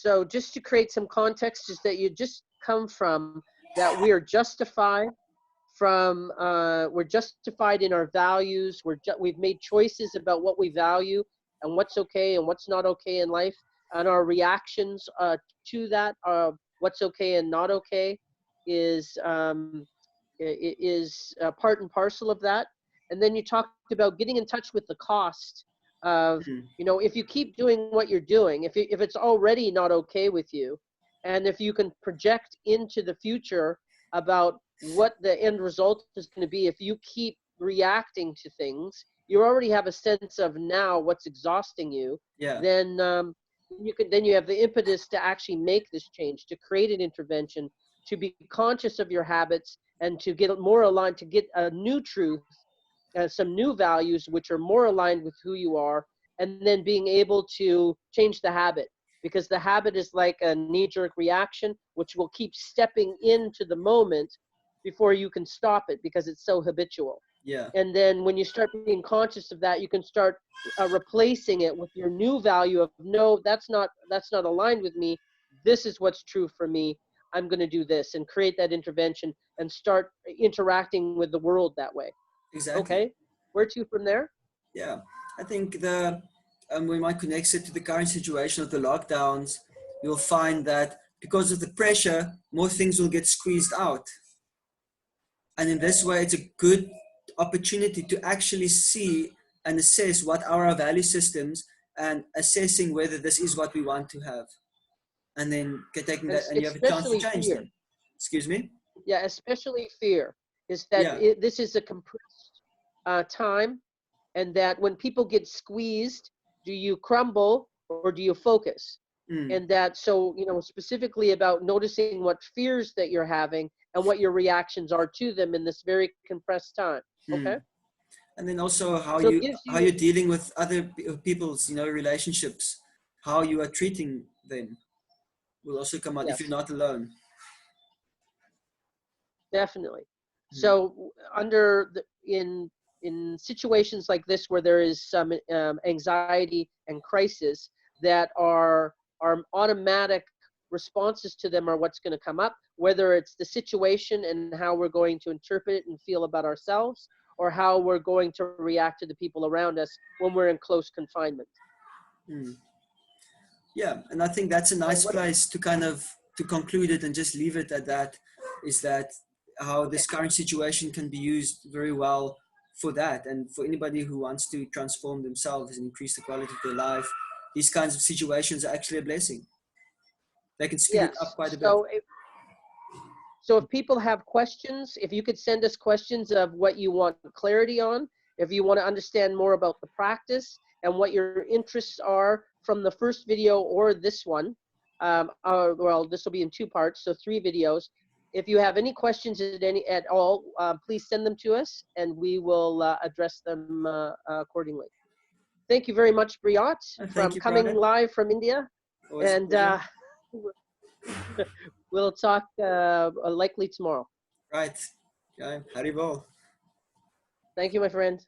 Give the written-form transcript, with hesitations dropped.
So just to create some context is that you just come from that we are justified from, we're justified in our values. We've made choices about what we value and what's okay and what's not okay in life. And our reactions to that, what's okay and not okay, is part and parcel of that. And then you talked about getting in touch with the cost of, you know, if you keep doing what you're doing, if it's already not okay with you, and if you can project into the future about what the end result is going to be, if you keep reacting to things, you already have a sense of now what's exhausting you. Yeah. Then you have the impetus to actually make this change, to create an intervention, to be conscious of your habits, and to get more aligned, to get a new truth, some new values which are more aligned with who you are, and then being able to change the habit, because the habit is like a knee-jerk reaction which will keep stepping into the moment before you can stop it because it's so habitual. Yeah. And then when you start being conscious of that, you can start replacing it with your new value of, no, that's not aligned with me. This is what's true for me. I'm going to do this, and create that intervention and start interacting with the world that way. Exactly. Okay, where to from there? Yeah, I think we might connect it to the current situation of the lockdowns. You'll find that because of the pressure, more things will get squeezed out. And in this way, it's a good opportunity to actually see and assess what are our value systems and assessing whether this is what we want to have. And then taking And that, and you have a chance to especially change fear. them. Excuse me? Yeah, especially fear is that Yeah. this is a compressed time, and that when people get squeezed, do you crumble or do you focus? And that, so, you know, specifically about noticing what fears that you're having and what your reactions are to them in this very compressed time. Okay. And then also how So it gives you, you're dealing with other people's, you know, relationships, how you are treating them will also come out if you're yes, not alone. definitely. So under in situations like this where there is some anxiety and crisis, that are automatic responses to them are what's going to come up, whether it's the situation and how we're going to interpret it and feel about ourselves, or how we're going to react to the people around us when we're in close confinement. Yeah, and I think that's a So nice what, place to kind of to conclude it and just leave it at that, is that how okay. this current situation can be used very well for that, and for anybody who wants to transform themselves and increase the quality of their life, these kinds of situations are actually a blessing. They can speed it up Yes. quite a bit. So if people have questions, if you could send us questions of what you want clarity on, if you want to understand more about the practice and what your interests are from the first video or this one, well, this will be in two parts, so 3 videos. If you have any questions at all, please send them to us and we will address them accordingly. Thank you very much, Briat, Thank from you, coming Brian. live from India. Always a And pleasure. we'll talk likely tomorrow. Right. Yeah, Haribol. Thank you, my friend.